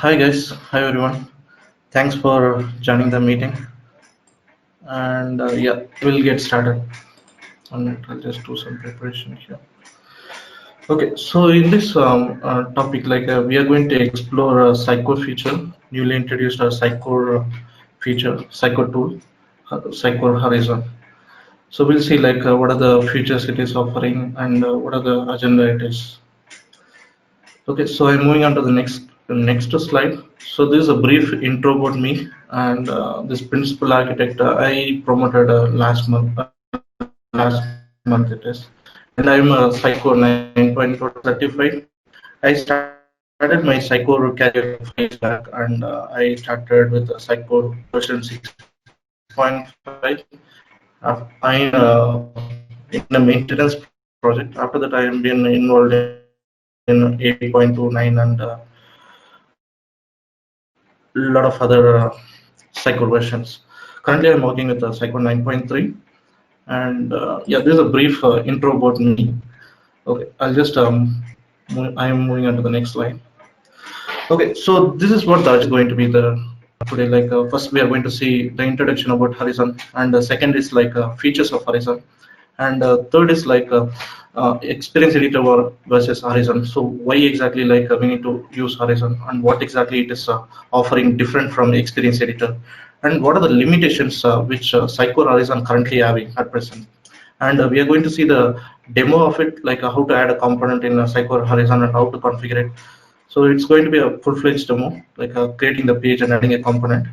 Hi guys, hi everyone. Thanks for joining the meeting. And yeah, we'll get started. And I'll just do some preparation here. Okay, so in this topic, we are going to explore a Psycho feature, newly introduced a Psycho feature, Psycho tool, Psycho Horizon. So we'll see what are the features it is offering and what are the agenda it is. Okay, so I'm moving on to the next slide. So this is a brief intro about me and this principal architect I promoted last month it is, and I'm a Psycho 9.0 certified. I started my Psycho career 5 years back, and I started with the Psycho version 6.5. I'm in a maintenance project. After that, I have been involved in 8.29 and a lot of other Psycho versions. Currently, I'm working with the Psycho 9.3, and yeah, this is a brief intro about me. Okay, I'm moving on to the next slide. Okay, so this is what the agenda is going to be the today. First, we are going to see the introduction about Horizon, and second is features of Horizon, and third is experience editor versus Horizon. So why exactly we need to use Horizon, and what exactly it is offering different from experience editor, and what are the limitations which Psycho Horizon currently having at present. And we are going to see the demo of it, how to add a component in Psycho Horizon and how to configure it. So it's going to be a full-fledged demo, creating the page and adding a component.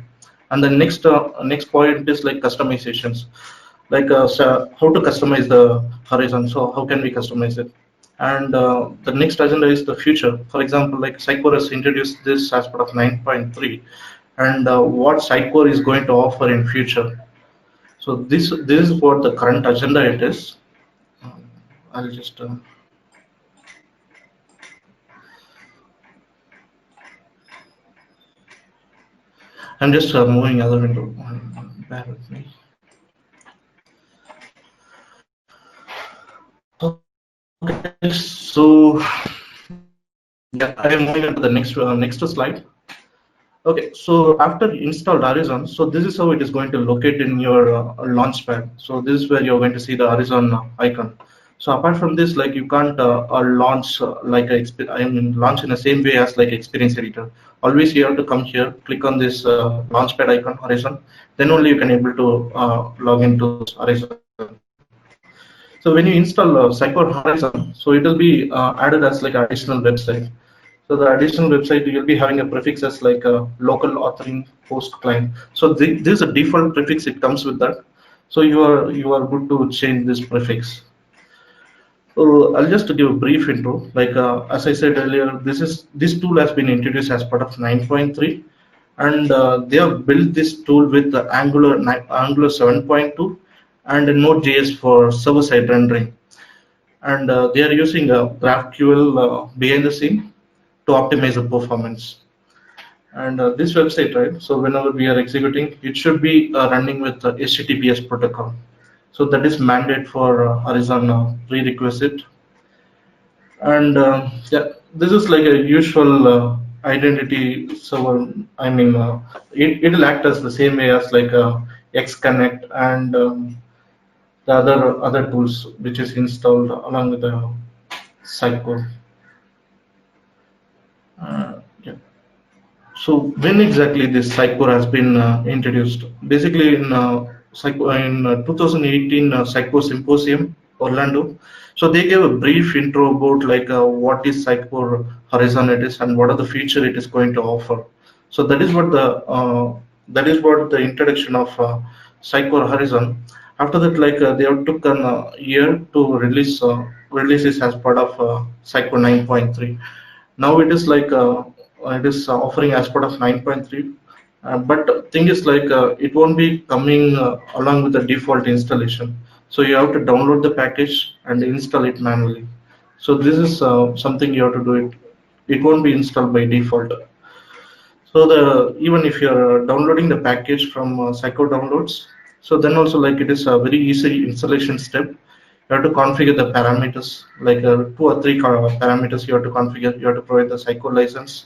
And the next point is customizations, so how to customize the Horizon. So how can we customize it? And the next agenda is the future. For example, Psycore has introduced this as part of 9.3, and what Psycore is going to offer in future. So this is what the current agenda it is. Um, I'll just I'm just moving other window. Bear with me. Okay, so yeah, I am moving on to the next slide. Okay, so after installed Horizon, so this is how it is going to locate in your launchpad. So this is where you're going to see the Horizon icon. So apart from this, you can't launch launch in the same way as Experience Editor. Always you have to come here, click on this launchpad icon, Horizon. Then only you can able to log into Horizon. So when you install Psycore Horizon, so it will be added as additional website. So the additional website you'll be having a prefix as a local authoring host client. So this is a default prefix. It comes with that. So you are good to change this prefix. So I'll just give a brief intro. As I said earlier, this tool has been introduced as part of 9.3, and they have built this tool with the Angular 7.2 and Node.js for server-side rendering, and they are using GraphQL behind the scene to optimize the performance. And this website, right? So whenever we are executing, it should be running with the HTTPS protocol. So that is mandate for Horizon prerequisite. And yeah, this is like a usual identity server. I mean, it'll act as the same way as XConnect and the other tools which is installed along with the Psycho. Yeah. So when exactly this Psycho has been introduced? Basically in 2018 Psycho Symposium, Orlando. So they gave a brief intro about what is Psycho Horizon it is and what are the feature it is going to offer. So that is what the introduction of Psycho Horizon. After that, they have took an year to release this as part of Psycho 9.3. Now it is offering as part of 9.3, but thing is it won't be coming along with the default installation. So you have to download the package and install it manually. So this is something you have to do it. It won't be installed by default. So the even if you're downloading the package from Psycho Downloads, so then also it is a very easy installation step. You have to configure the parameters, two or three parameters you have to configure. You have to provide the Psycho license,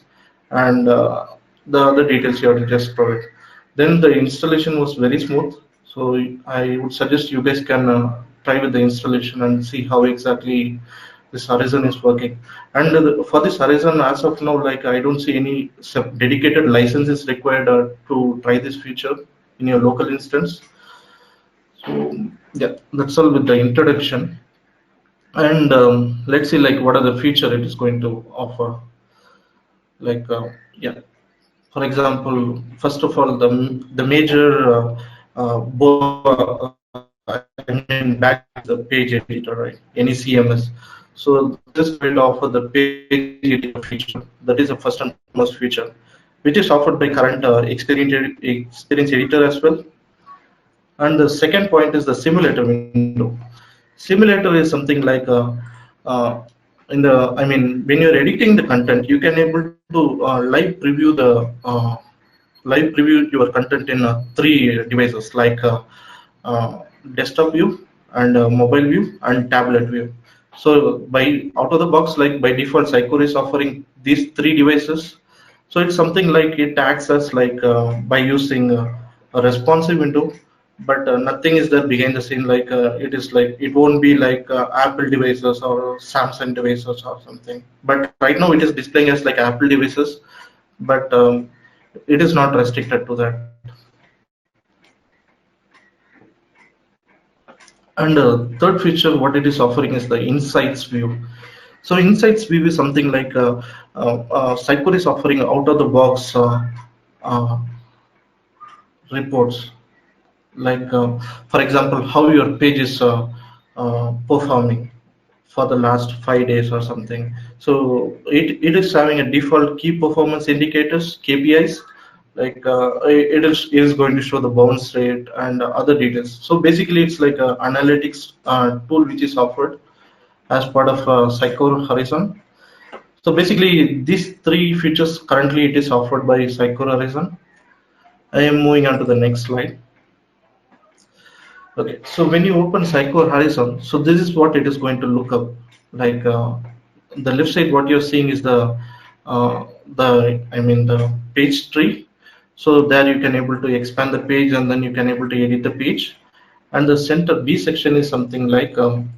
and the other details you have to just provide. Then the installation was very smooth, so I would suggest you guys can try with the installation and see how exactly this Horizon is working. And for this Horizon, as of now, like I don't see any dedicated licenses required to try this feature in your local instance. So yeah, that's all with the introduction. And let's see like what are the feature it is going to offer. Like yeah, for example, first of all, the major I mean back the page editor, right? Any CMS. So this will offer the page editor feature. That is the first and foremost feature, which is offered by current experience editor as well. And the second point is the simulator window. Simulator is something like uh, in the I mean when you're editing the content, you can able to live preview your content in three devices like desktop view and mobile view and tablet view. So by out of the box, like by default, Sycor is offering these three devices. So it's something like it acts as like by using a responsive window, but nothing is there behind the scene. Like it is like it won't be like Apple devices or Samsung devices or something. But right now it is displaying as like Apple devices, but it is not restricted to that. And third feature, what it is offering is the insights view. So insights view is something like Sycor is offering out of the box uh, reports, like for example, how your page is performing for the last 5 days or something. So it is having a default key performance indicators KPIs, like it is going to show the bounce rate and other details. So basically it's like a analytics tool which is offered as part of Sycor Horizon. So basically these three features currently it is offered by Sycor Horizon. I am moving on to the next slide. Okay, so when you open Sycor Horizon, so this is what it is going to look up. Like the left side, what you're seeing is the page tree. So there you can able to expand the page and then you can able to edit the page. And the center B section is something like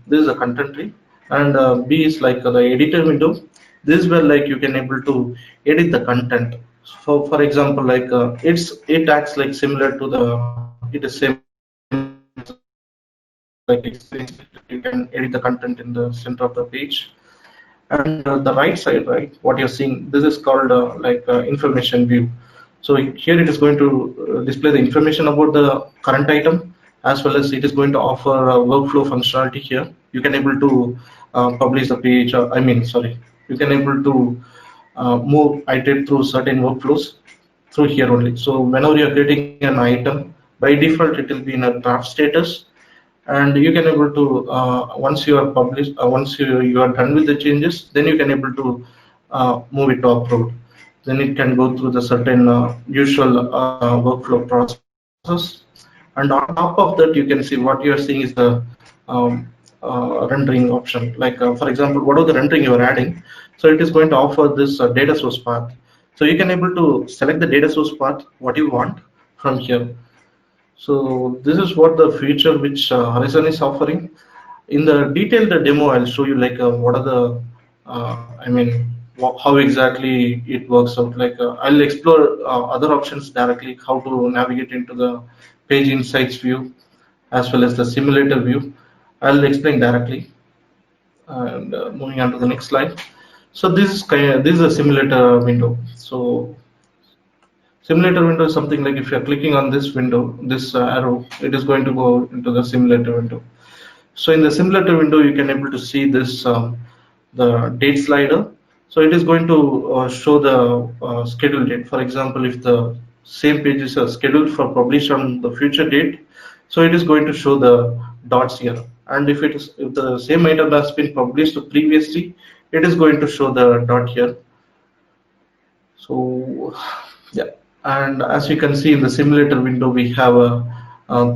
this is a content tree, and B is like the editor window. This is where like you can able to edit the content. So for example, like it acts like similar to the it is same like experience. You can edit the content in the center of the page. And the right side, right, what you're seeing, this is called information view. So here it is going to display the information about the current item, as well as it is going to offer workflow functionality here. You can able to publish the page, sorry, you can able to iterate through certain workflows through here only. So whenever you're creating an item, by default it will be in a draft status, and you can able to once you are published once you are done with the changes, then you can able to move it to upload. Then it can go through the certain usual workflow process. And on top of that, you can see what you are seeing is the um, rendering option. Like for example, whatever the rendering you are adding, so it is going to offer this data source path. So you can able to select the data source path what you want from here. So this is what the feature which Horizon is offering. In the detailed demo, I'll show you like what are the, how exactly it works out. Like I'll explore other options directly, how to navigate into the page insights view as well as the simulator view. I'll explain directly. And moving on to the next slide. So this is a simulator window. So simulator window is something like if you're clicking on this window, this arrow, it is going to go into the simulator window. So in the simulator window, you can able to see this the date slider. So it is going to show the schedule date. For example, if the same page is scheduled for publish on the future date, so it is going to show the dots here. And if the same item has been published previously, it is going to show the dot here. So yeah, and as you can see in the simulator window, we have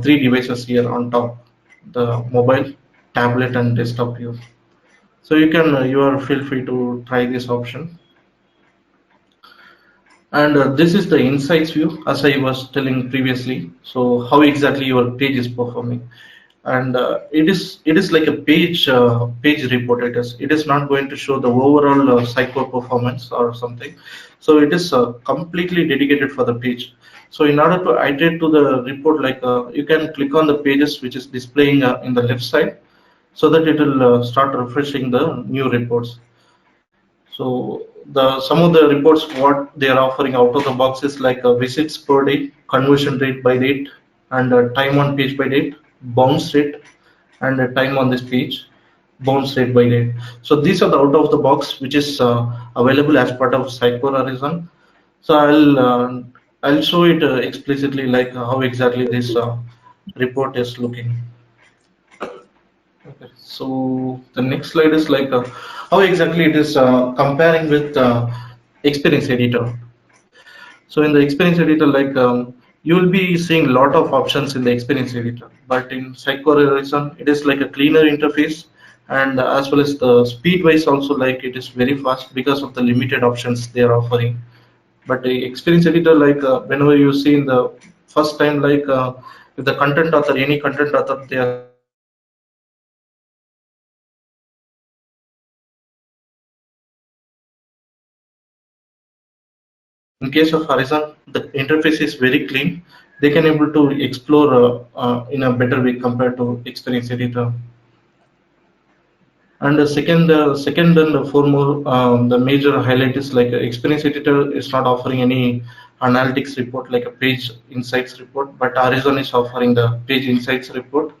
three devices here on top: the mobile, tablet, and desktop view. So you are feel free to try this option. And this is the insights view, as I was telling previously. So how exactly your page is performing, and it is like a page report. It is not going to show the overall Sitecore performance or something. So it is completely dedicated for the page. So in order to iterate to the report, like you can click on the pages which is displaying in the left side, so that it will start refreshing the new reports. So the some of the reports what they are offering out of the box is like visits per day, conversion rate by date, and time on page by date, bounce rate, and time on this page, bounce rate by date. So these are the out of the box which is available as part of Sitecore Horizon. So I'll show it explicitly like how exactly this report is looking. Okay, so the next slide is like how exactly it is comparing with Experience Editor. So in the Experience Editor, like you will be seeing a lot of options in the Experience Editor, but in Sitecore Horizon, it is like a cleaner interface, and as well as the speed wise also, like it is very fast because of the limited options they are offering. But the Experience Editor, like whenever you see in the first time, like if the content author, any content author, they are selecting the content, so it will be showing the content automatically behind the scene. But in case of Horizon, the interface is very clean. They can able to explore in a better way compared to Experience Editor. And second and foremost, the major highlight is like Experience Editor is not offering any analytics report like a page insights report, but Horizon is offering the page insights report.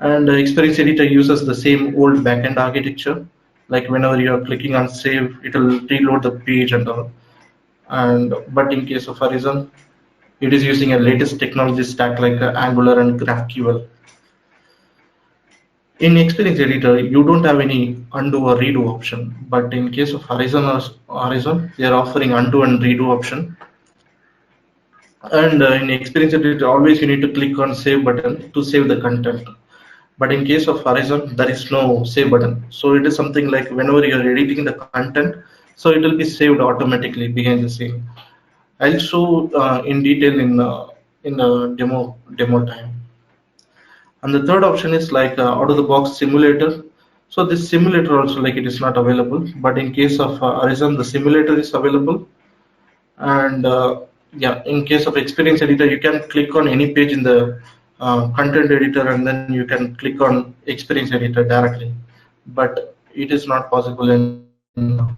And Experience Editor uses the same old backend architecture. Like whenever you are clicking on save, it will reload the page and all. And but in case of Horizon, it is using a latest technology stack like Angular and GraphQL. In Experience Editor, you don't have any undo or redo option, but in case of Horizon, they are offering undo and redo option. And in Experience Editor, always you need to click on save button to save the content. But in case of Horizon, there is no save button. So it is something like whenever you are editing the content, so it will be saved automatically behind the scene. I'll show in detail in the demo time. And the third option is like out of the box simulator. So this simulator also like it is not available, but in case of Horizon, the simulator is available. And yeah, in case of Experience Editor, you can click on any page in the content editor, and then you can click on Experience Editor directly. But it is not possible in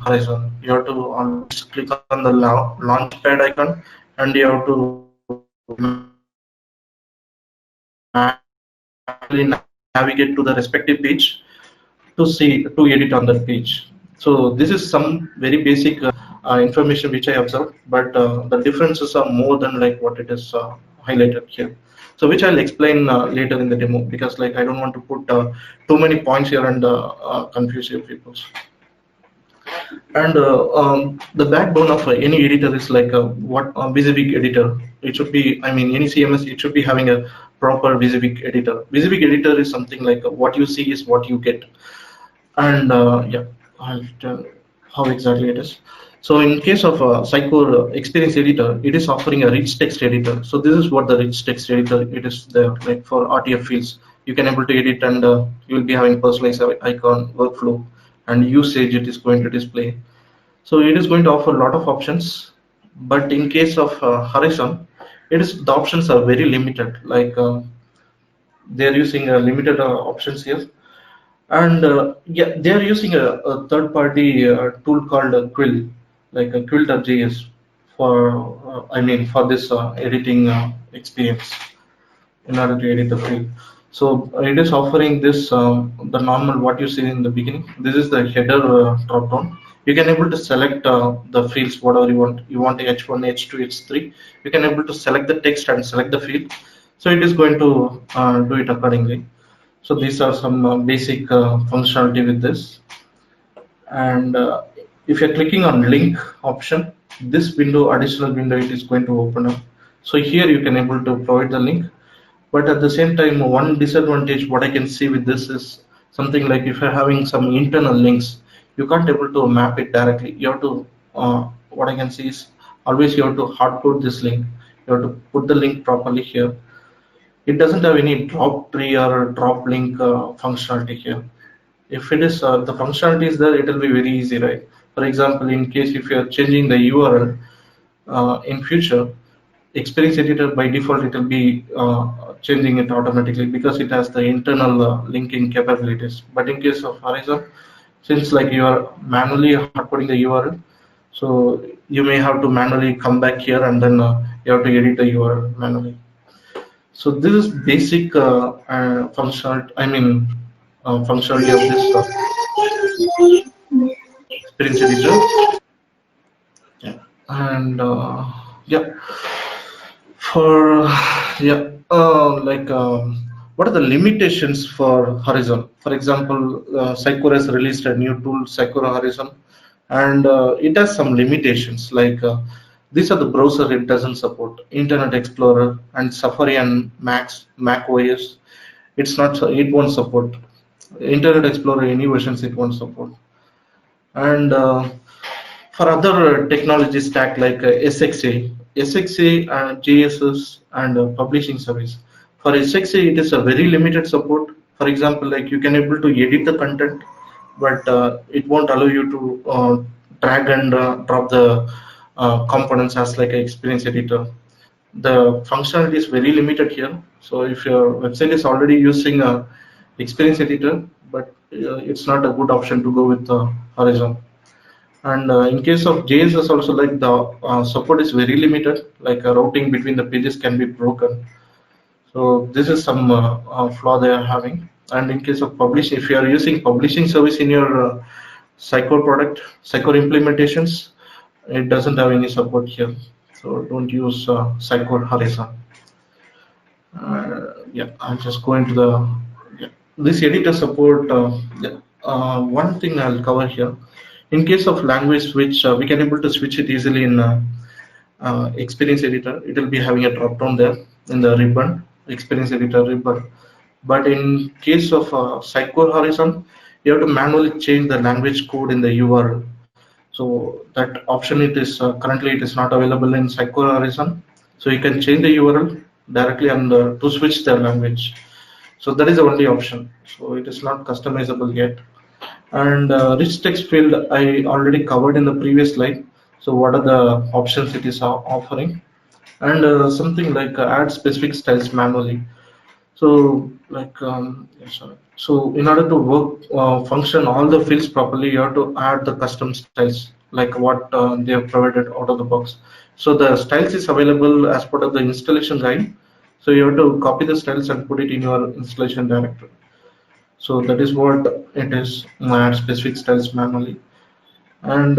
Horizon. You have to always click on the launchpad icon, and you have to manually navigate to the respective page to edit on that page. So this is some very basic information which I observed, but the differences are more than like what it is highlighted here. So which I'll explain later in the demo, because like I don't want to put too many points here and confuse your people. And the backbone of any editor is like what Visibig editor. It should be, I mean, any CMS, it should be having a proper Visibig editor. Visibig editor is something like what you see is what you get. And yeah, I'll tell how exactly it is. So in case of Sitecore Experience Editor, it is offering a rich text editor. So this is what the rich text editor it is there, like for RTF fields. You can able to edit, and you will be having personalized icon workflow and usage it is going to display. So it is going to offer a lot of options. But in case of Horizon, it is the options are very limited. Like they are using limited options here, and yeah, they are using a third-party tool called Quill, like a Quill.js for, I mean, for this editing experience in order to edit the field. So it is offering this the normal what you see in the beginning. This is the header drop down. You can able to select the fields whatever you want. You want H1, H2, H3. You can able to select the text and select the field. So it is going to do it accordingly. So these are some basic functionality with this. And if you're clicking on link option, this window, additional window, it is going to open up. So here you can able to provide the link. But at the same time, one disadvantage what I can see with this is something like if you're having some internal links, you can't able to map it directly. You have to, what I can see is always you have to hard code this link. You have to put the link properly here. It doesn't have any drop tree or drop link functionality here. If it is the functionality is there, it will be very easy, right? For example, in case if you are changing the URL in future, Experience Editor by default it will be changing it automatically because it has the internal linking capabilities. But in case of Horizon, since like you are manually hardcoding the URL, so you may have to manually come back here and then you have to edit the URL manually. So this is basic functional. I mean, functionality of this Experience Editor. Yeah, and yeah, for yeah, what are the limitations for Horizon? For example, Sycor has released a new tool, Sycor Horizon, and it has some limitations. These are the browser it doesn't support: Internet Explorer and Safari and Mac OS. It won't support Internet Explorer any versions. It won't support, and for other technology stack like SXA, JSS, and publishing service. For SXA, it is a very limited support. For example, like you can able to edit the content, but it won't allow you to drag and drop the components as like an experience editor. The functionality is very limited here. So if your website is already using a experience editor, but it's not a good option to go with Horizon. And in case of JSS also, like the support is very limited, like routing between the pages can be broken. So this is some flaw they are having. And in case of publishing, if you are using publishing service in your Sycor product, Sycor implementations, it doesn't have any support here. So don't use Sycor Horizon. Yeah, I'll just go into the yeah. This editor support. Yeah. One thing I'll cover here. In case of language switch, we can able to switch it easily in Experience Editor. It will be having a drop down there in the ribbon, Experience Editor ribbon. But in case of Sycor Horizon, you have to manually change the language code in the URL. So that option it is currently it is not available in Sycor Horizon. So you can change the URL directly and to switch the language. So that is the only option. So it is not customizable yet. And rich text field I already covered in the previous slide. So what are the options it is offering? And something like add specific styles manually. So yeah, sorry. So in order to work function all the fields properly, you have to add the custom styles like what they have provided out of the box. So the styles is available as part of the installation guide. So you have to copy the styles and put it in your installation directory. So that is what it is. Add specific styles manually, and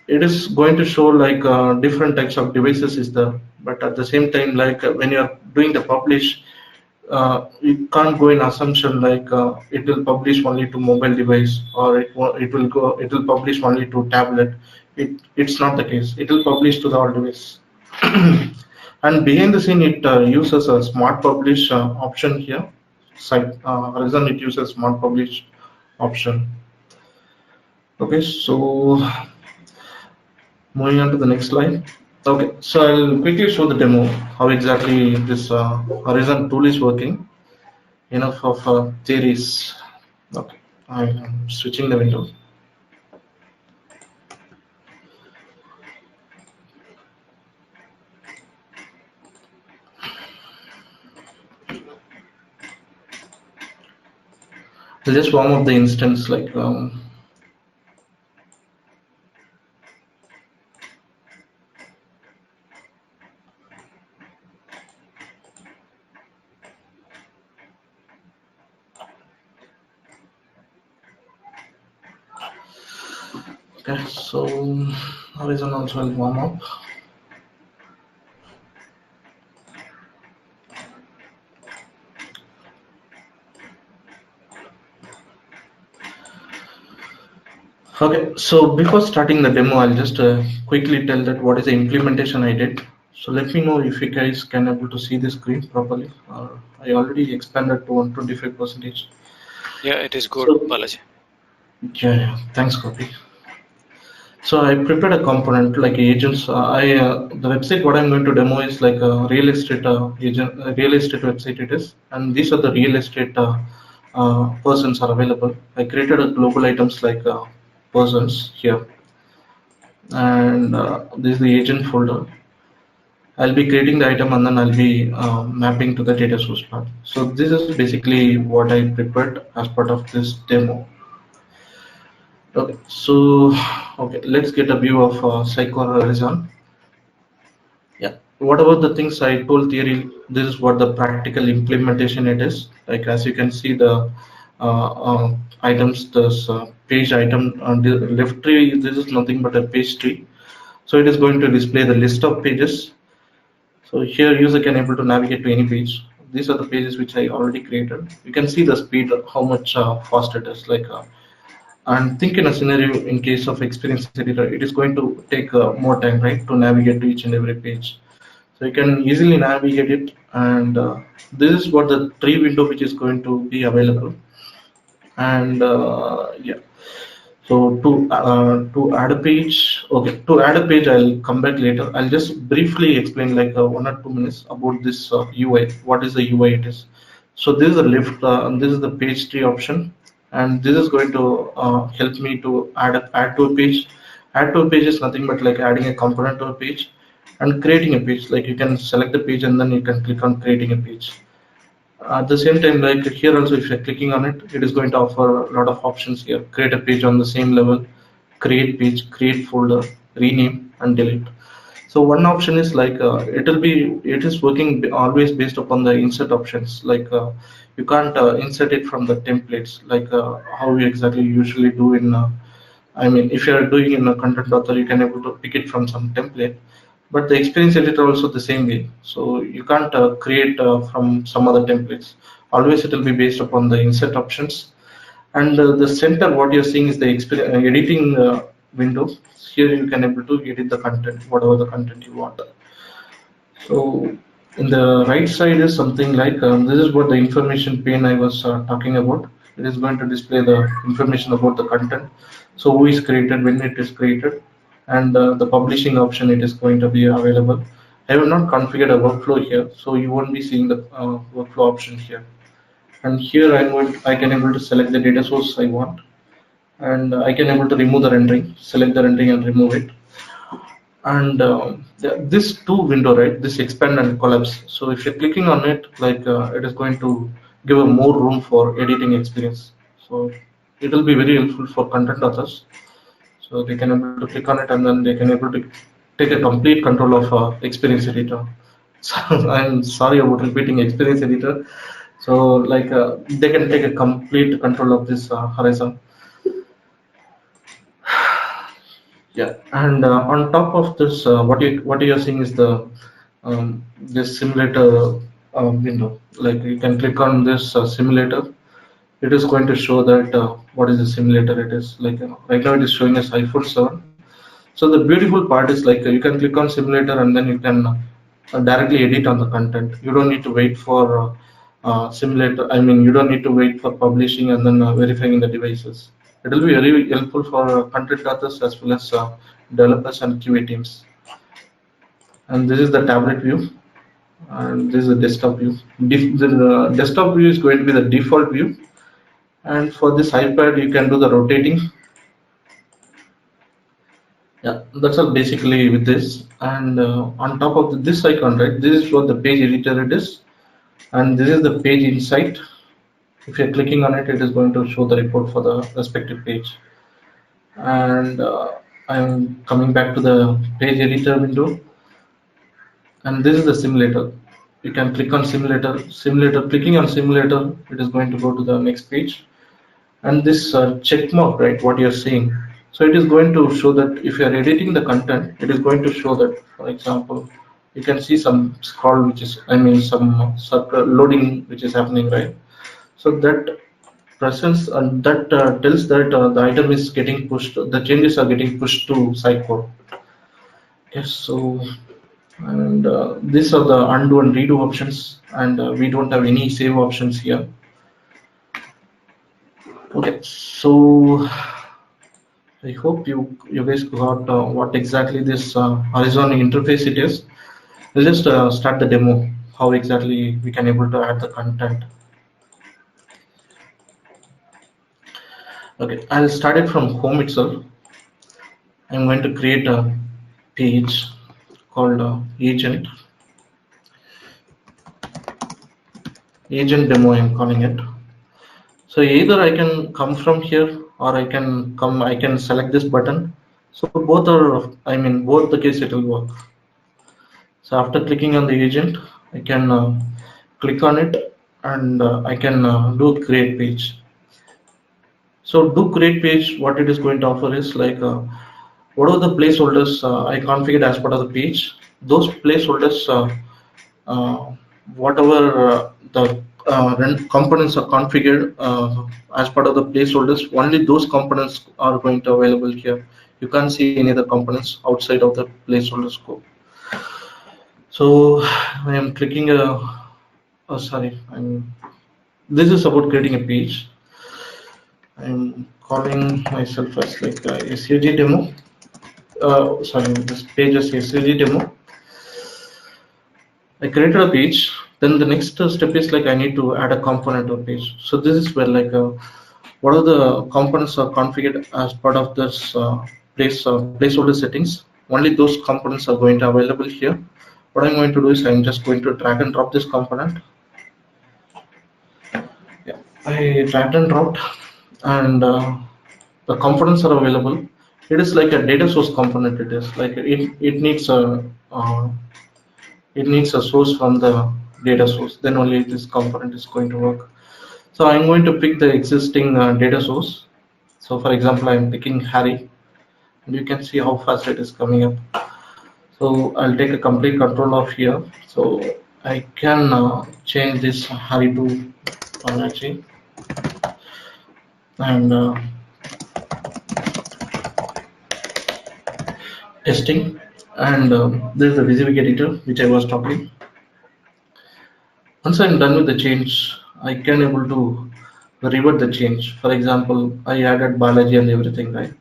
it is going to show like different types of devices is there. But at the same time, like when you are doing the publish, you can't go in assumption like it will publish only to mobile device or it will publish only to tablet. It's not the case. It will publish to the all device. And behind the scene, it uses a smart publish option here. Horizon it uses smart publish option. Okay, so moving on to the next slide. Okay, so I'll quickly show the demo how exactly this Horizon tool is working. Enough of theories. Okay, I'm switching the window. I'll just warm up the instance like okay, so Horizon also will warm up. Okay, so before starting the demo, I'll just quickly tell that what is the implementation I did. So let me know if you guys can able to see the screen properly. I already expanded to 125%. Yeah, it is good, So Balaji. yeah, thanks, Gopi. So I prepared a component like agents. The website what I'm going to demo is like a real estate agent, real estate website it is, and these are the real estate persons are available. I created a global items like persons here, and this is the agent folder. I'll be creating the item and then I'll be mapping to the data source part. So this is basically what I prepared as part of this demo. Okay, so okay, let's get a view of Psycho Horizon. Yeah. What about the things I told theory? This is what the practical implementation it is. Like as you can see, the items, this page item on the left tree. This is nothing but a page tree. So it is going to display the list of pages. So here user can able to navigate to any page. These are the pages which I already created. You can see the speed, how much fast it is. Like and think in a scenario in case of experience editor, it is going to take more time, right, to navigate to each and every page. So you can easily navigate it, and this is what the tree window which is going to be available. And yeah, so to add a page, okay, to add a page I'll come back later. I'll just briefly explain like 1 or 2 minutes about this UI. What is the UI it is? So this is the lift, this is the page tree option, and this is going to help me to add to a page. Add to a page is nothing but like adding a component to a page and creating a page. Like you can select the page and then you can click on creating a page. At the same time, like here also, if you're clicking on it, it is going to offer a lot of options here. Create a page on the same level, create page, create folder, rename, and delete. So one option is like it is working always based upon the insert options. Like you can't insert it from the templates, like how we exactly usually do in. I mean, if you are doing in a content author, you can able to pick it from some template, but the experience editor also the same way. So you can't create from some other templates. Always it will be based upon the insert options. And the center, what you're seeing is the editing window. Here you can able to edit the content, whatever the content you want. So in the right side is something like this is what the information pane I was talking about. It is going to display the information about the content. So who is created, when it is created, and the publishing option it is going to be available. I have not configured a workflow here, so you won't be seeing the workflow option here. And here I can able to select the data source I want, and I can able to remove the rendering, select the rendering and remove it. And this two window, right, this expand and collapse. So if you're clicking on it, like it is going to give a more room for editing experience. So it will be very helpful for content authors, so they can able to click on it and then they can able to take a complete control of experience editor. So I'm sorry about repeating experience editor. So like they can take a complete control of this horizon. Yeah, and on top of this, what you are seeing is the this simulator window. Like you can click on this simulator. It is going to show that what is the simulator. It is like right now it is showing us iPhone 7. So the beautiful part is like you can click on simulator and then you can directly edit on the content. You don't need to wait for simulator. I mean, you don't need to wait for publishing and then verifying the devices. It will be very helpful for content authors as well as developers and QA teams. And this is the tablet view, and this is the desktop view. The desktop view is going to be the default view, and for this iPad, you can do the rotating. Yeah, that's all basically with this. And on top of this icon, right, this is what the page editor it is, and this is the page insight. If you're clicking on it, it is going to show the report for the respective page. And I'm coming back to the page editor window, and this is the simulator. You can click on simulator. Clicking on simulator, it is going to go to the next page. And this check mark, right, what you're seeing. So it is going to show that if you are editing the content, it is going to show that, for example, you can see some scroll, which is, I mean, some circle loading, which is happening, right? So that presence and that tells that the item is getting pushed, the changes are getting pushed to sitecode. Yes, so and these are the undo and redo options, and we don't have any save options here. Okay, so I hope you guys got what exactly this horizon interface it is. We'll just start the demo, how exactly we can able to add the content. Okay, I'll start it from home itself. I'm going to create a page called agent demo, I'm calling it. So either I can come from here or I can select this button. So both are, I mean, both the case it will work. So after clicking on the agent, I can click on it and I can do create page. So do create page, what it is going to offer is like what are the placeholders I configured as part of the page. Those placeholders, whatever the components are configured as part of the placeholders, only those components are going to available here. You can't see any other components outside of the placeholder scope. So I am clicking oh sorry, this is about creating a page. I'm calling myself as like a SUG demo. Sorry, this page is SUG demo. I created a page. Then the next step is like I need to add a component to a page. So this is where like what are the components are configured as part of this placeholder settings. Only those components are going to available here. What I'm going to do is I'm just going to drag and drop this component. Yeah, I dragged and dropped, and the components are available. It is like a data source component. It is like uh, it needs a source from the data source. Then only this component is going to work. So I'm going to pick the existing data source. So for example, I'm picking Harry, and you can see how fast it is coming up. So I'll take a complete control of here. So I can change this Harry to Balaji, and testing, and there's the Visivik editor which I was talking. Once I'm done with the change, I can able to revert the change. For example, I added Balaji and everything, right?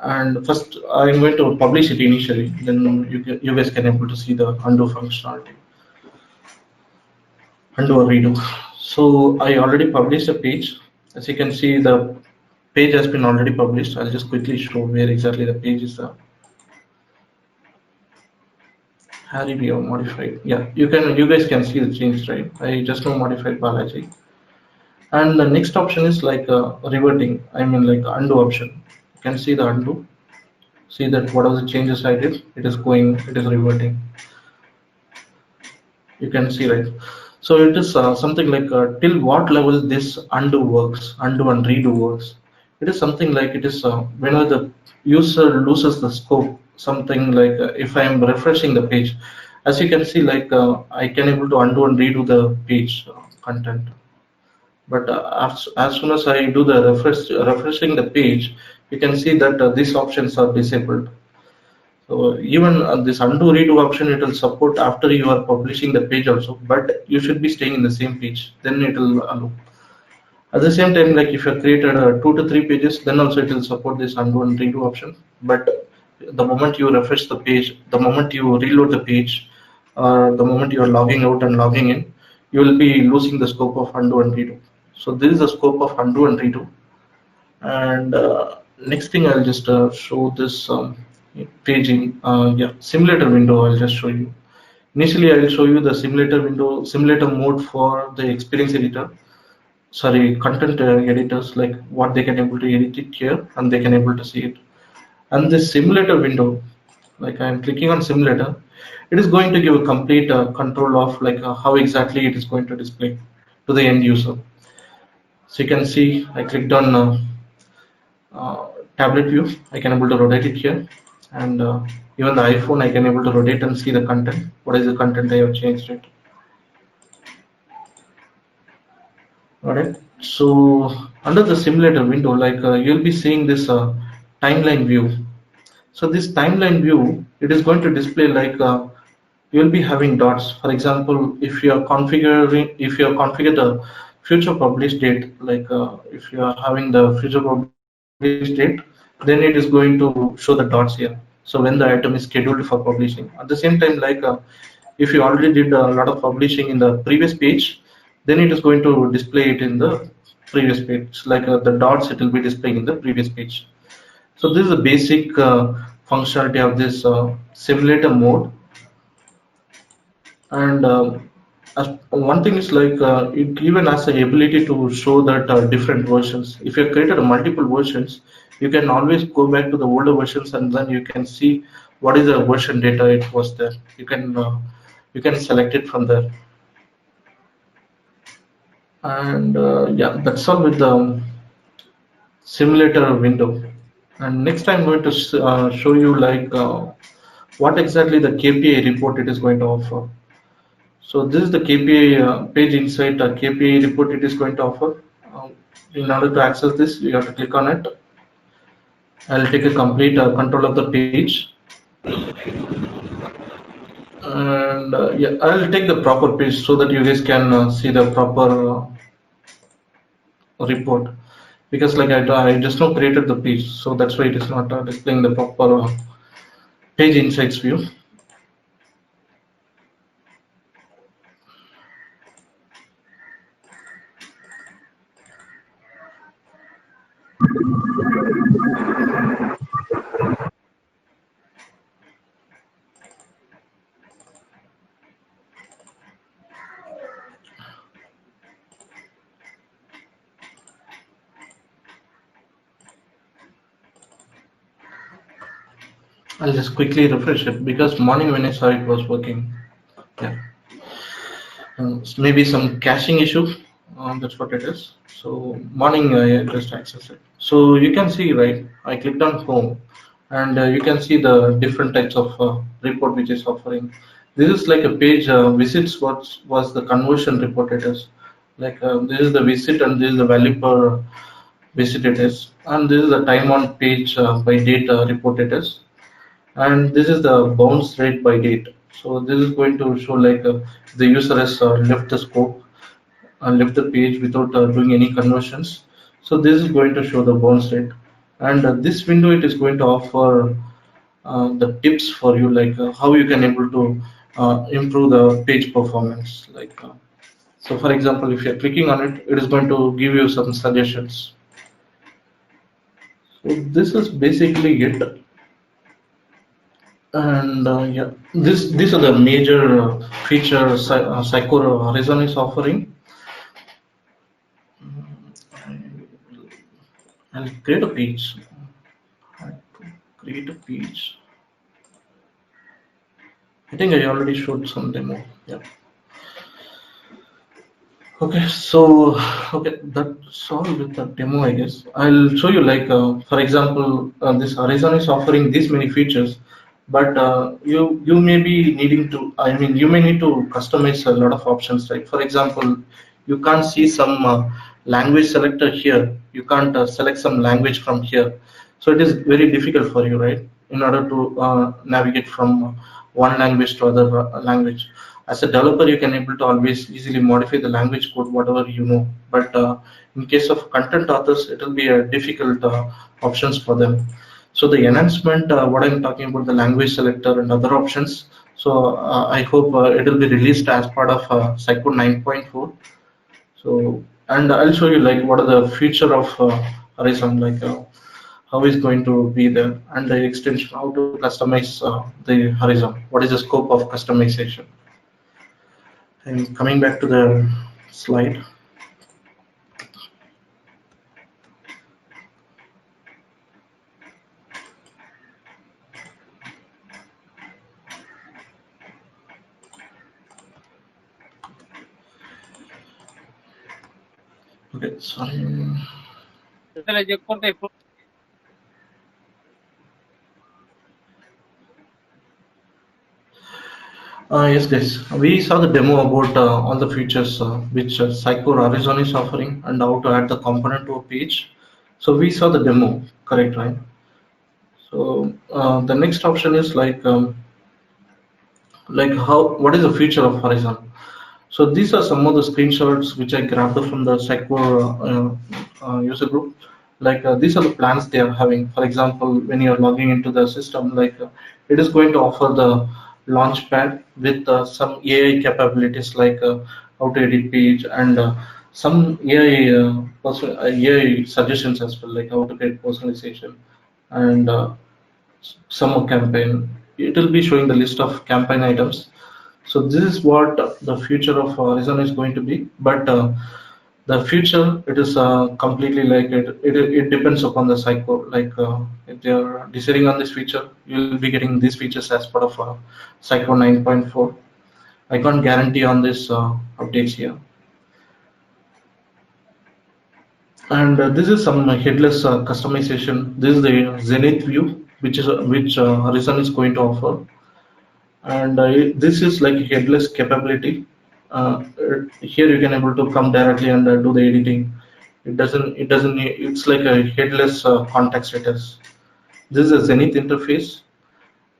And first I'm going to publish it initially, then you guys can able to see the undo functionality, undo or redo. So I already published a page. As you can see, the page has been already published. I'll just quickly show where exactly the page is Harry we have modified. Yeah, you guys can see the change, right? I just now modified Balaji. And the next option is like reverting, I mean like undo option. You can see the undo. See that whatever the changes I did, it is reverting. You can see, right? So it is something like till what level this undo and redo works. It is something like it is whenever the user loses the scope, something like if I am refreshing the page, as you can see, like I can able to undo and redo the page content. But as soon as I do the refreshing the page, you can see that these options are disabled. So even this undo redo option, it will support after you are publishing the page also, but you should be staying in the same page. Then it will allow. At the same time, like if you have created 2 to 3 pages, then also it will support this undo and redo option. But the moment you refresh the page, the moment you reload the page, or the moment you are logging out and logging in, you will be losing the scope of undo and redo. So this is the scope of undo and redo. And next thing, I'll just show this paging. Yeah, simulator window. I'll just show you. Initially, I will show you the simulator window, simulator mode for the experience editor. Sorry, content editors, like what they can able to edit it here, and they can able to see it. And this simulator window, like I'm clicking on simulator, it is going to give a complete control of like how exactly it is going to display to the end user. So you can see I clicked on tablet view. I can able to rotate it here, and even the iPhone I can able to rotate and see the content. What is the content I have changed it? Alright. So under the simulator window, like you'll be seeing this timeline view. So this timeline view, it is going to display like you'll be having dots. For example, if you are configured the future publish date, like if you are having the future publish date, then it is going to show the dots here. So when the item is scheduled for publishing, at the same time, like if you already did a lot of publishing in the previous page, then it is going to display it in the previous page, like the dots it will be displaying in the previous page. So this is the basic functionality of this simulator mode. And one thing is like it even has the ability to show that different versions. If you have created multiple versions, you can always go back to the older versions and then you can see what is the version data it was there. You can select it from there. And yeah, that's all with the simulator window. And next I'm going to show you like what exactly the KPI report it is going to offer. So this is the KPI page insight KPI report it is going to offer. In order to access this, you have to click on it. I'll take a complete control of the page, and yeah, I'll take the proper page so that you guys can see the proper report. Because like I just now created the page, so that's why it is not displaying the proper page insights view. I'll just quickly refresh it because morning when I saw it was working. Yeah. Maybe some caching issue. That's what it is. So morning I just access it. So you can see, right? I clicked on home, and you can see the different types of report which is offering. This is like a page visits. What was the conversion report? It is like this is the visit and this is the value per visit it is, and this is the time on page by date report it is, and this is the bounce rate by date. So this is going to show like the user has left the scope and left the page without doing any conversions. So this is going to show the bounce rate, and this window it is going to offer the tips for you, like how you can able to improve the page performance. Like so, for example, if you're clicking on it, it is going to give you some suggestions. So this is basically it. And yeah, these are the major features Psycho Horizon is offering. I'll create a page. I have to create a page. I think I already showed some demo. Yeah. Okay, so okay, that's all with the demo, I guess. I'll show you like, for example, this Horizon is offering these many features, but you may be needing to. I mean, you may need to customize a lot of options, right? For example, you can't see some language selector here. You can't select some language from here, so it is very difficult for you, right? In order to navigate from one language to other language. As a developer, you can able to always easily modify the language code whatever you know, but in case of content authors it will be a difficult options for them. So the enhancement what I'm talking about, the language selector and other options, so I hope it will be released as part of Psycho 9.4. So, and I'll show you like what are the future of Horizon, like how is going to be there, and the extension, how to customize the Horizon, what is the scope of customization. And coming back to the slide. Okay, sorry. Yes, guys, we saw the demo about all the features which Psycho Horizon is offering and how to add the component to a page. So we saw the demo, correct, right? So the next option is like how, what is the future of Horizon? So these are some of the screenshots which I grabbed from the Psycho user group. Like these are the plans they are having. For example, when you are logging into the system, like it is going to offer the launchpad with some AI capabilities, like how to edit page, and some AI suggestions as well, like how to get personalization, and summer campaign. It will be showing the list of campaign items. So this is what the future of Horizon is going to be. But the future, it is completely like it depends upon the psycho. Like if they are deciding on this feature, you will be getting these features as part of Psycho 9.4. I can't guarantee on this updates here. And this is some headless customization. This is the Zenith view, which Horizon is going to offer, and this is like headless capability. Here you can able to come directly and do the editing. It doesn't it's like a headless context editors. This is a Zenith interface.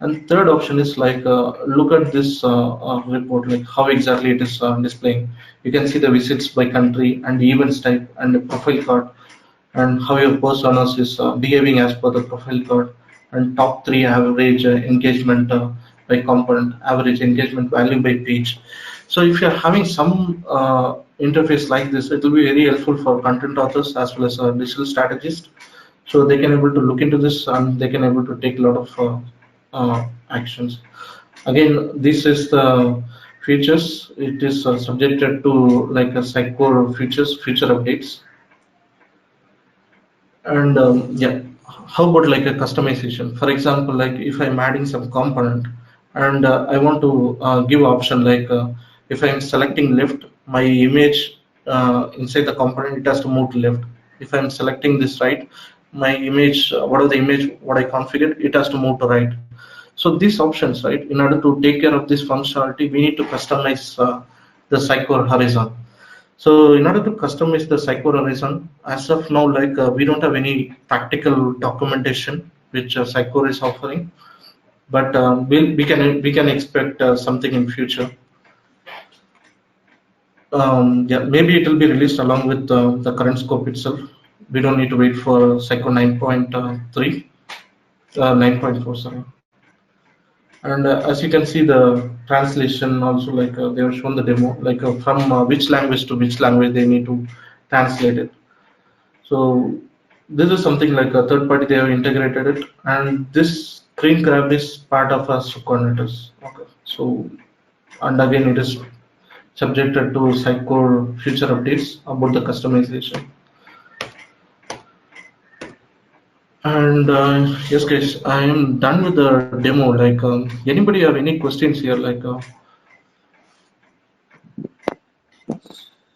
And third option is like look at this report, like how exactly it is displaying. You can see the visits by country and the events type and the profile card, and how your personas is behaving as per the profile card, and top three average engagement by component, average engagement value by page. So if you're having some interface like this, it will be very helpful for content authors as well as digital strategists, so they can able to look into this and they can able to take a lot of actions. Again, this is the features. It is subjected to like a Psycore features, future updates. And yeah, how about like a customization? For example, like if I'm adding some component and I want to give option like if I'm selecting left, my image inside the component, it has to move to left. If I'm selecting this right, my image, whatever the image, what I configured, it has to move to right. So these options, right, in order to take care of this functionality, we need to customize the Psycore Horizon. So in order to customize the Psycho Horizon, as of now, like we don't have any practical documentation which Psycho is offering, but we can expect something in future. Yeah, maybe it will be released along with the current scope itself. We don't need to wait for Psycho 9.3, 9.4, sorry. And as you can see, the translation also, like they have shown the demo, like from which language to which language they need to translate it. So this is something like a third party, they have integrated it, and this screen grab is part of our coordinators. Okay. So, and again, it is subjected to Sitecore future updates about the customization. And yes, guys, I am done with the demo. Like, anybody have any questions here? Like,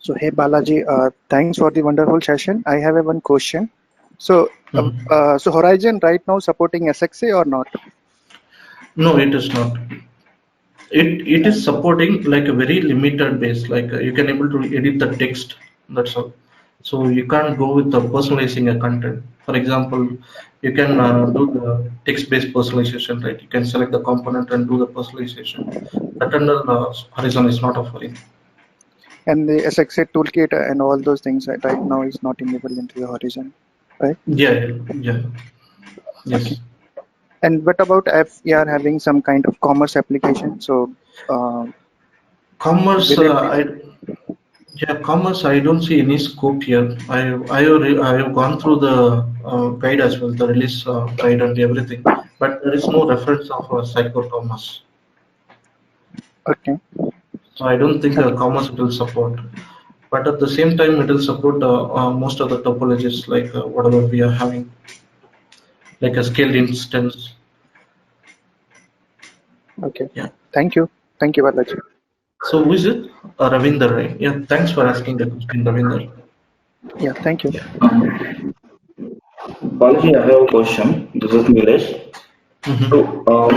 So hey Balaji, thanks for the wonderful session. I have one question. So, so Horizon right now supporting SXA or not? no, it is not. It is supporting like a very limited base. Like you can able to edit the text. That's all. So you can't go with the personalizing a content. For example, you can do the text-based personalization, right? You can select the component and do the personalization. That under Horizon is not offering. And the SXA toolkit and all those things right now is not enabled into the Horizon, right? Yeah. Yes. Okay. And what about if we are having some kind of commerce application? So Commerce, commerce. I don't see any scope here. I have gone through the guide as well, the release guide and everything, but there is no reference of Psycho Commerce. okay. So I don't think Okay. commerce will support. But at the same time, it will support most of the topologies, like whatever we are having, like a scaled instance. Okay. Yeah. Thank you. Thank you, Balaji. So who is it? Ravinder, right? Yeah. Thanks for asking the question, Ravinder. Yeah. Thank you. Balaji, I have a question. This is Nilesh. So,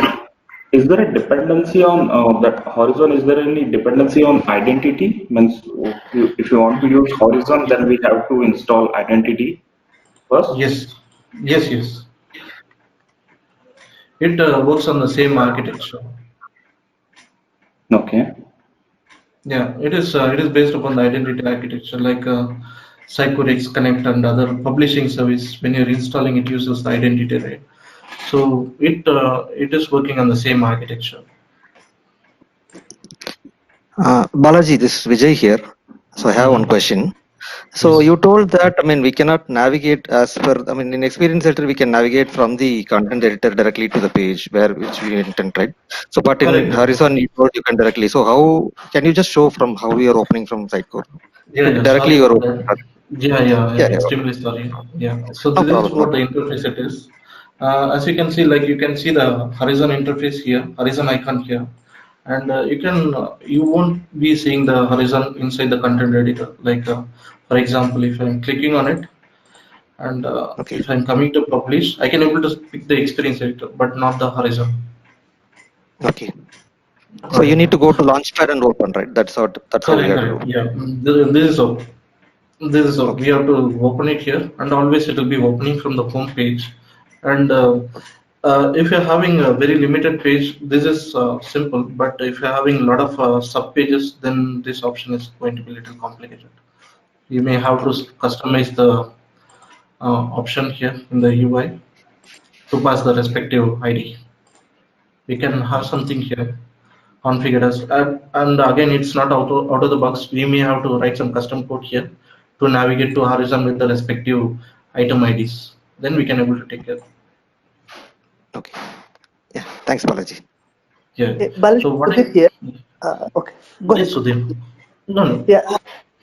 is there a dependency on that Horizon? Is there any dependency on identity? Means, if you want to use Horizon, then we have to install identity first. Yes. It works on the same architecture. Okay. Yeah, it is. It is based upon the identity architecture. Like Psychorex Connect and other publishing service. When you're installing, it uses the identity, right? So it is working on the same architecture. Balaji, this is Vijay here. So I have one question. So Yes. you told that, I mean, we cannot navigate as per, I mean, in Experience Center, we can navigate from the content editor directly to the page which we intend, right? So, but in Correct. Horizon, you told you can directly. So how, can you just show from how you are opening from Sitecore? Yeah, yeah. Directly Sorry you are about opening. that. Yeah, yeah, yeah. Yeah, yeah. Extremely sorry. Yeah. So No this is problem, no what the problem. interface it is. As you can see, like you can see the Horizon interface here, Horizon icon here, and you won't be seeing the Horizon inside the content editor. Like for example, if I'm clicking on it, and Okay, if I'm coming to publish, I can able to pick the experience editor, but not the Horizon. okay. So Got you it. need to go to Launchpad and open, right? That's how we Correct, have to correct. do. Yeah. This is how. This is how we Okay, have to open it here, and always it will be opening from the home page. And if you're having a very limited page, this is simple. But if you're having a lot of sub pages, then this option is going to be a little complicated. You may have to customize the option here in the UI to pass the respective ID. We can have something here configured as, and again, it's not out of the box. We may have to write some custom code here to navigate to Horizon with the respective item IDs. Then we can able to take care. okay. Yeah, thanks, Balaji. Yeah. Balaji, So what Sudhir I here. Okay, go ahead. yes, Sudhir. No, no. Yeah,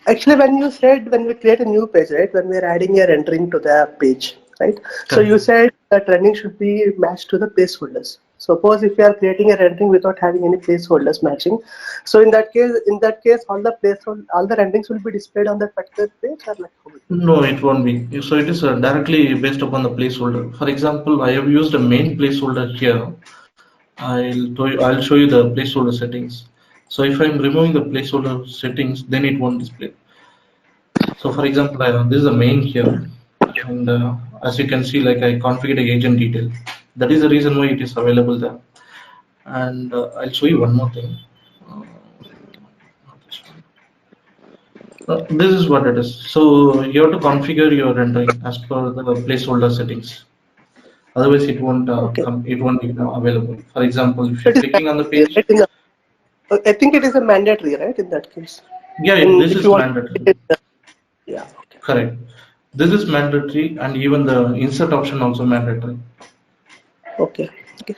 actually, when you said when we create a new page, right? When we are adding a rendering to the page, right? So Correct. you said that rendering should be matched to the placeholders. Suppose if you are creating a rendering without having any placeholders matching, so in that case, all the renderings will be displayed on that particular page, or like how it will be? No, it won't be. So it is directly based upon the placeholder. For example, I have used a main placeholder here. I'll show you the placeholder settings. So if I'm removing the placeholder settings, then it won't display. So for example, this is the main here, and as you can see, like I configured the agent detail. That is the reason why it is available there. And I'll show you one more thing. Uh, this is what it is. So you have to configure your rendering as per the placeholder settings. Otherwise, it won't Okay, come. It won't be available. For example, if so you're it is clicking on the mandatory, page, right? I think it is a mandatory, right? In that case, yeah, and this if you is want, mandatory. yeah. Okay. Correct. This is mandatory, and even the insert option also mandatory. Okay. Okay.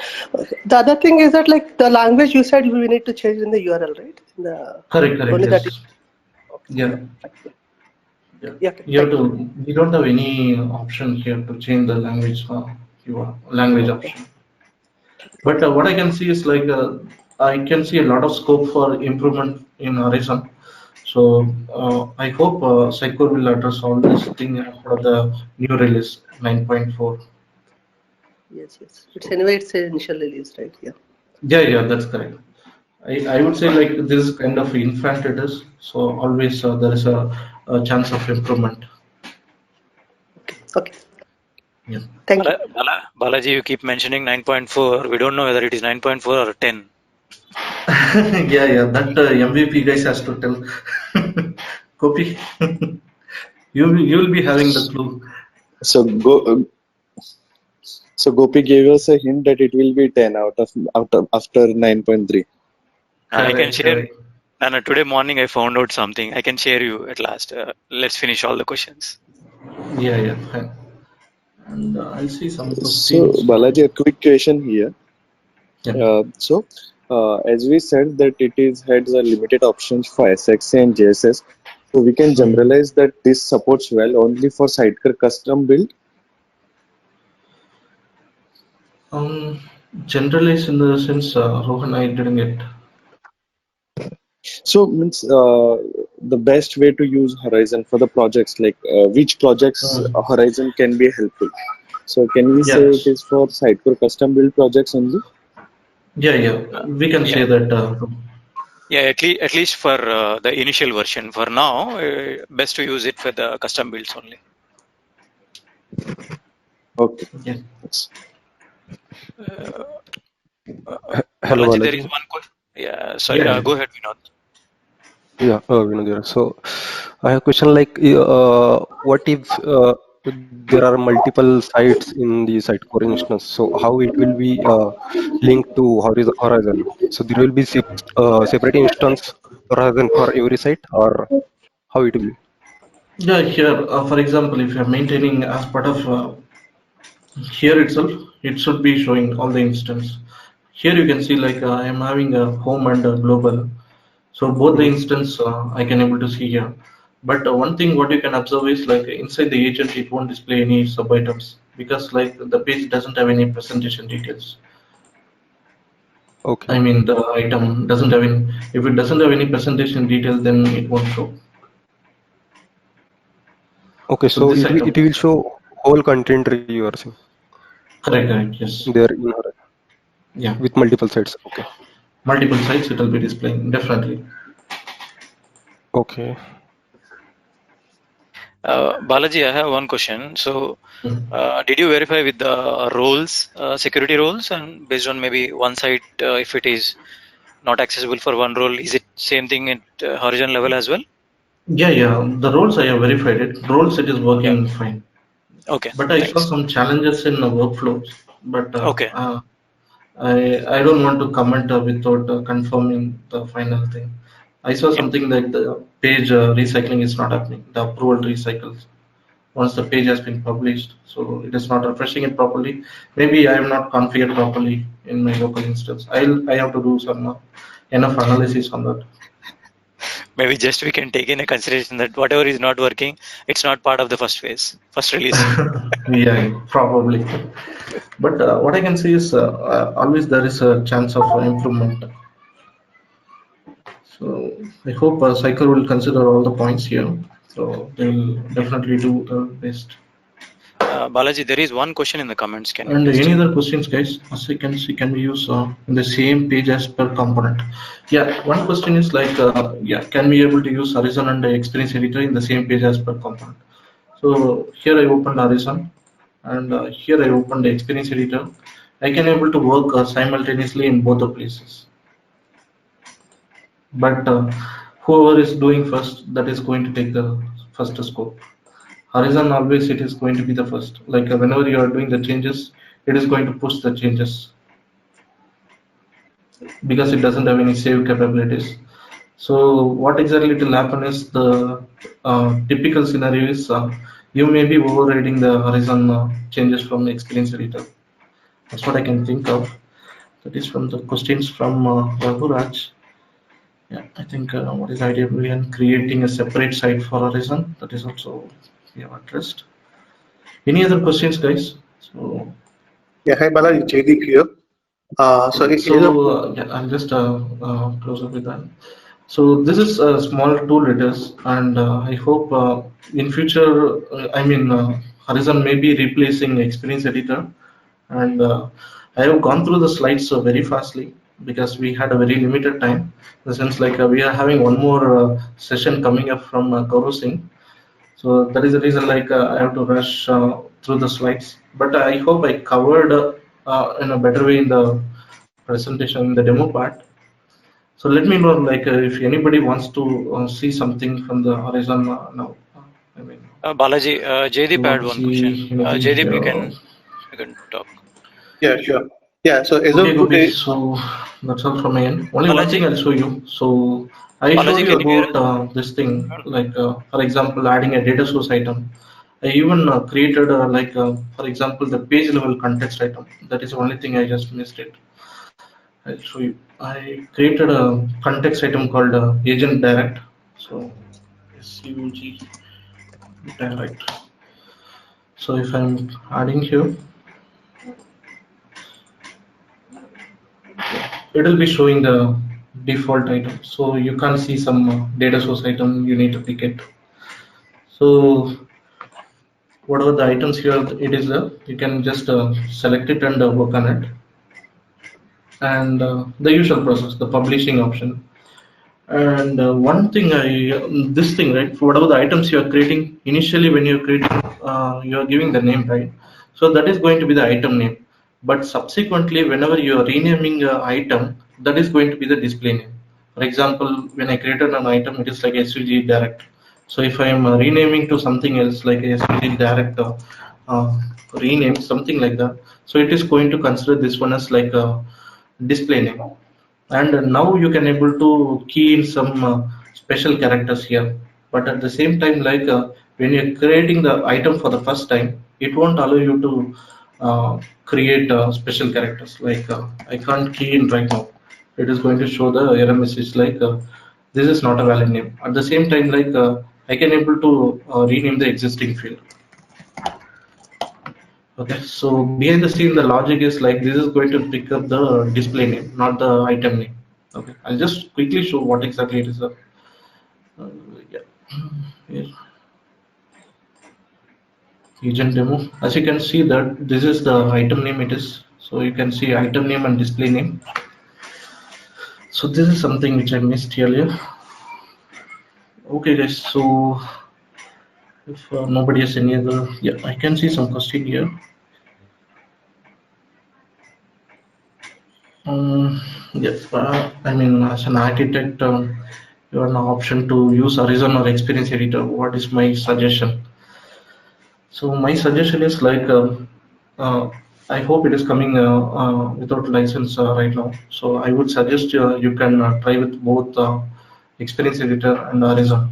The other thing is that like the language you said we need to change in the URL, right? In the Correct, correct. only that is Yes. okay. Yeah. Fine. Yeah. Yeah. Okay. You have Thank you. to. We don't have any option here to change the language. Your language Okay. option. But what I can see is like I can see a lot of scope for improvement in Horizon. So I hope Sitecore will address all this thing for the new release 9.4. Yes. Yes. It's So anyway. It's an initial release, right? Yeah. yeah, yeah, that's correct. I would say like this is kind of infant it is. So always there is a chance of improvement. Okay. Yeah. Thank you. Balaji, you keep mentioning 9.4. We don't know whether it is 9.4 or 10. Yeah, yeah. That MVP guys has to tell. Copy. You will be having the clue. So so Gopi gave us a hint that it will be 10 out of after 9.3. I can Correct, share. correct. And today morning I found out something. I can share you at last. Let's finish all the questions. Yeah, yeah, fine. And I'll see some So questions. Balaji, a quick question here. Yeah. As we said that it has a limited options for SXA and JSS, so we can Mhm. generalize that this supports well only for Sidecar custom build. Um, Generalize in the sense, Rohan, I didn't get. So means the best way to use Horizon for the projects, like which projects Mm. Horizon can be helpful. So can we say it Yes. is for Sidecar custom build projects only? Yeah, yeah. We can Yeah, say that. yeah. At least for the initial version. For now, best to use it for the custom builds only. Okay. Yeah. Yes. Hello, Balaji, there is Balaji. one question. Yeah, sorry. Yeah, yeah. Go ahead, Vinod. Yeah, Vinod here. So I have a question like, what if there are multiple sites in the site core instance? So how it will be linked to Horizon? So there will be separate instance Horizon for every site, or how it will be? Yeah, here, for example, if you're maintaining as part of here itself, it should be showing all the instance. Here you can see like I am having a home and a global. So both the Mhm. instance I can able to see here. But one thing what you can observe is like inside the agent it won't display any sub items because like the page doesn't have any presentation details. Okay. I mean the item doesn't have any. If it doesn't have any presentation details, then it won't show. Okay. So So this it item, will show whole content you are saying correct, yes, there in Horizon yeah, with multiple sites. Okay. multiple sites it will be displaying definitely. Okay. Balaji, I have one question. So, Mhm. did you verify with the roles, security roles, and based on maybe one site, if it is not accessible for one role, is it same thing at horizon level as well? Yeah. The roles I have verified it. Roles it is Yeah. working fine. Okay. But I saw Thanks. some challenges in the workflows. But Okay. I don't want to comment without confirming the final thing. I saw Yeah. something that the page recycling is not happening. The approval recycles once the page has been published, so it is not refreshing it properly. Maybe I am not configured properly in my local instance. I have to do some enough analysis on that. Maybe just we can take in a consideration that whatever is not working, it's not part of the first phase, first release. Yeah, probably. But what I can see is always there is a chance of improvement. So I hope Cycle will consider all the points here. So they will definitely do the best. Balaji, there is one question in the comments. Can you And please any check? other questions, guys? As you can see, can we use in the same page as per component? Yeah, one question is like, yeah, can we able to use Horizon and the Experience Editor in the same page as per component? So here I opened Horizon, and here I opened the Experience Editor. I can able to work simultaneously in both the places. But whoever is doing first, that is going to take the first scope. Horizon always it is going to be the first. Like whenever you are doing the changes, it is going to push the changes because it doesn't have any save capabilities. So what exactly it will happen is the typical scenario is you may be overriding the Horizon changes from the Experience Editor. That's what I can think of. That is from the questions from Raghu. Yeah, I think what is the idea behind creating a separate site for Horizon? That is also we have addressed. Any other questions, guys? So, Yeah, hi Bala, Jaydeep here. So okay, it is a yeah, I'll just close up with that. So this is a small tool it is, and I hope in future, Horizon may be replacing Experience Editor, and I have gone through the slides very fastly because we had a very limited time. In the sense like we are having one more session coming up from Gaurav Singh, so that is the reason like I have to rush through the slides. But I hope I covered in a better way in the presentation, in the demo part. So let me know like if anybody wants to see something from the Horizon now. I mean, Balaji, if you Jaydeep want had to one see question. anything Jaydeep, here. you can talk. yeah, sure. Yeah, so as Okay, of Gopi. today, So that's all from my end. Only one Balaji, thing I'll show you. So I showed Balaji, you can you hear about us? this thing, like for example, adding a data source item. I even created for example, the page level context item. That is the only thing I just missed it. I'll show you. I created a context item called agent direct. So SUG direct. So if I'm adding here, it will be showing the default item. So you can't see some data source item, you need to pick it. So whatever the items here it is there, you can just select it and work on it. And the usual process, the publishing option. And one thing this thing, right, for whatever the items you are creating, initially when you're creating, you are giving the name, right? So that is going to be the item name. But subsequently, whenever you are renaming an item, that is going to be the display name. For example, when I created an item, it is like SVG direct. So if I am renaming to something else like SVG direct rename, something like that, so it is going to consider this one as like a display name. And now you can able to key in some special characters here. But at the same time, like when you're creating the item for the first time, it won't allow you to create special characters. Like I can't key in right now. It is going to show the error message like this is not a valid name. At the same time, like I can able to rename the existing field. Okay, so behind the scene, the logic is like this is going to pick up the display name, not the item name. Okay, I'll just quickly show what exactly it is. Yeah, here. Agent demo. As you can see that this is the item name it is. So you can see item name and display name. So this is something which I missed earlier. Okay guys, so if nobody has any other, yeah, I can see some question here. Yes, I mean, as an architect, you have an option to use Horizon or Experience Editor. What is my suggestion? So my suggestion is like, I hope it is coming without license right now. So I would suggest you can try with both Experience Editor and Horizon.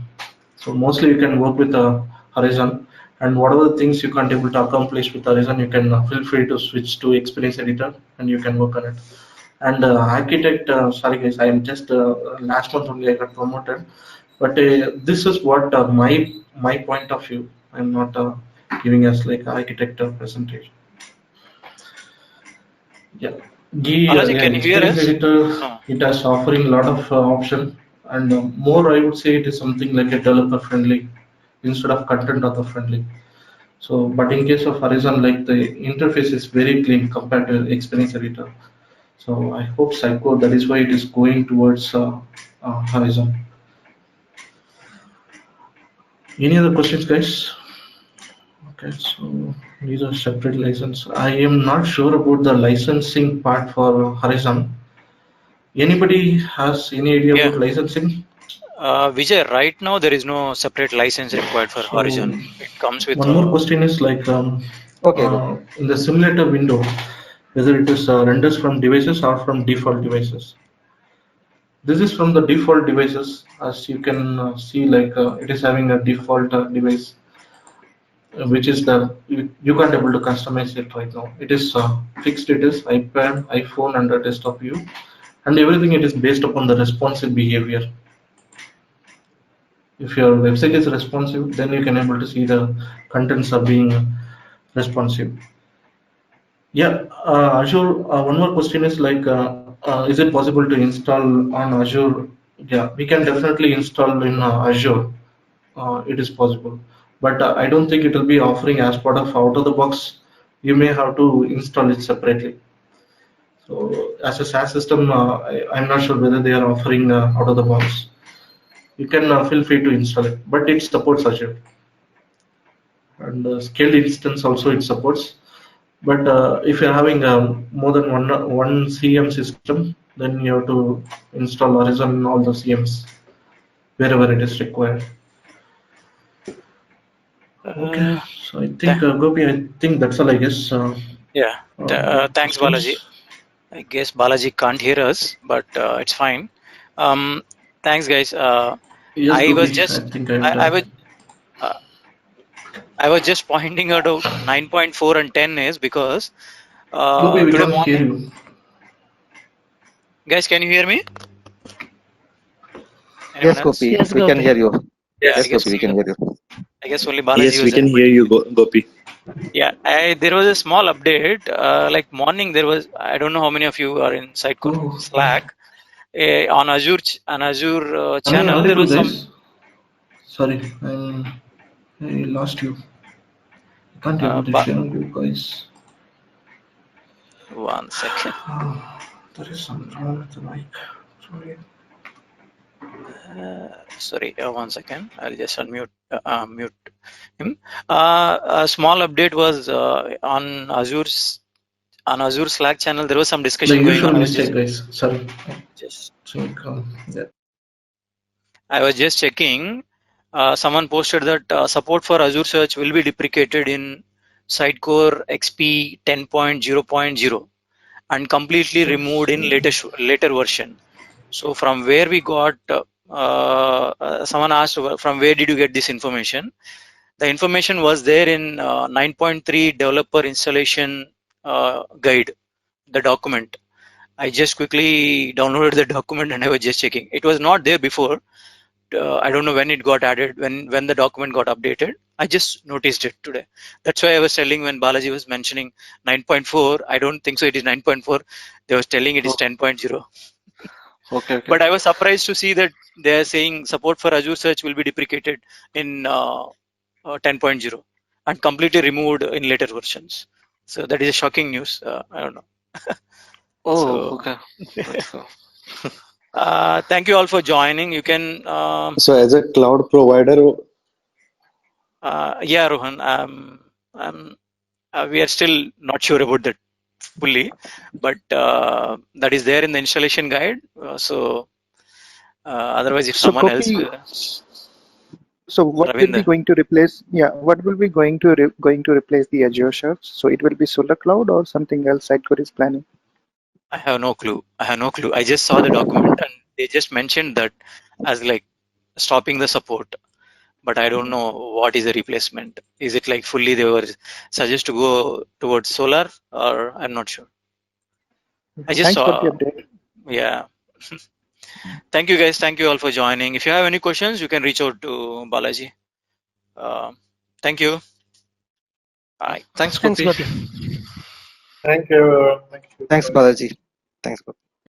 So mostly you can work with Horizon, and whatever the things you can't able to accomplish with Horizon, you can feel free to switch to Experience Editor and you can work on it. And architect, sorry guys, I am just last month only I got promoted, but this is what my point of view. I'm not giving us like architect presentation. Yeah, Balaji, can you hear Experience us? Editor, No. it has offering a lot of option, and more I would say it is something like a developer friendly instead of content author friendly. So, but in case of Horizon, like the interface is very clean compared to Experience Editor. So I hope Psycho, that is why it is going towards Horizon. Any other questions, guys? Okay, so these are separate license. I am not sure about the licensing part for Horizon. Anybody has any idea Yeah. about licensing? Vijay, right now there is no separate license required for Horizon. It comes with one more question is like Okay. in the simulator window, whether it is renders from devices or from default devices. This is from the default devices, as you can see, like it is having a default device, which is the you can't able to customize it right now. It is fixed. It is iPad, iPhone, and a desktop view, and everything. It is based upon the responsive behavior. If your website is responsive, then you can able to see the contents are being responsive. Yeah, Azure. One more question is like, is it possible to install on Azure? Yeah, we can definitely install in Azure. It is possible, but I don't think it will be offering as part of out of the box. You may have to install it separately. So as a SaaS system, I'm not sure whether they are offering out of the box. You can feel free to install it, but it supports Azure, and scaled instance also it supports. But if you're having more than one CM system, then you have to install Horizon in all the CMs wherever it is required. Okay, so I think Gopi, I think that's all I guess. Yeah, thanks Balaji. I guess Balaji can't hear us, but it's fine. Thanks guys. Yes, I Gopi, was just I think I was just pointing out 9.4 and 10 is because Gopi, we today can't hear morning. you. Guys, can you hear me? Yes, Gopi, Yes, we can Gopi. hear you. Yeah, Yes, Gopi, we can hear you. I guess only Balaji Yes, was we can hear you, Gopi. Yeah, there was a small update. Like morning, there was, I don't know how many of you are in Sitecore Slack. On Azure channel, there was some. Guys? Sorry, I lost you. I can't able to share you guys. 1 second. There is something wrong with the mic. Sorry. Sorry, 1 second. I'll just unmute mute him. A small update was on Azure's on Azure Slack channel, there was some The discussion going usual on. I was mistake, guys. Sorry. just Think, yeah. I was just checking. Someone posted that support for Azure Search will be deprecated in Sitecore XP 10.0.0 and completely removed in later version. So from where we got, someone asked from where did you get this information? The information was there in 9.3 developer installation guide, the document. I just quickly downloaded the document and I was just checking. It was not there before. I don't know when it got added, when the document got updated. I just noticed it today. That's why I was telling when Balaji was mentioning 9.4. I don't think so. It is 9.4. They was telling it is 10.0. Okay. But I was surprised to see that they are saying support for Azure Search will be deprecated in 10.0 and completely removed in later versions. So that is a shocking news. I don't know. Okay. That's cool. Thank you all for joining. You can. So as a cloud provider, Yeah, Rohan. We are still not sure about that fully, but that is there in the installation guide. Otherwise, if So someone else, copy. So what will be Ravinder, going to replace? Yeah, what will be going to replace the Azure Search? So it will be Solar Cloud or something else Sitecore is planning. I have no clue. I just saw the document and they just mentioned that as like stopping the support, but I don't know what is the replacement. Is it like fully they were suggest to go towards solar, or I'm not sure. I just Thanks for the saw. update. Yeah. Thank you guys. Thank you all for joining. If you have any questions, you can reach out to Balaji. Thank you. Bye. Thanks, Thanks, Gopi. Gopi. Thank you. Thanks, Balaji. Thanks, Balaji.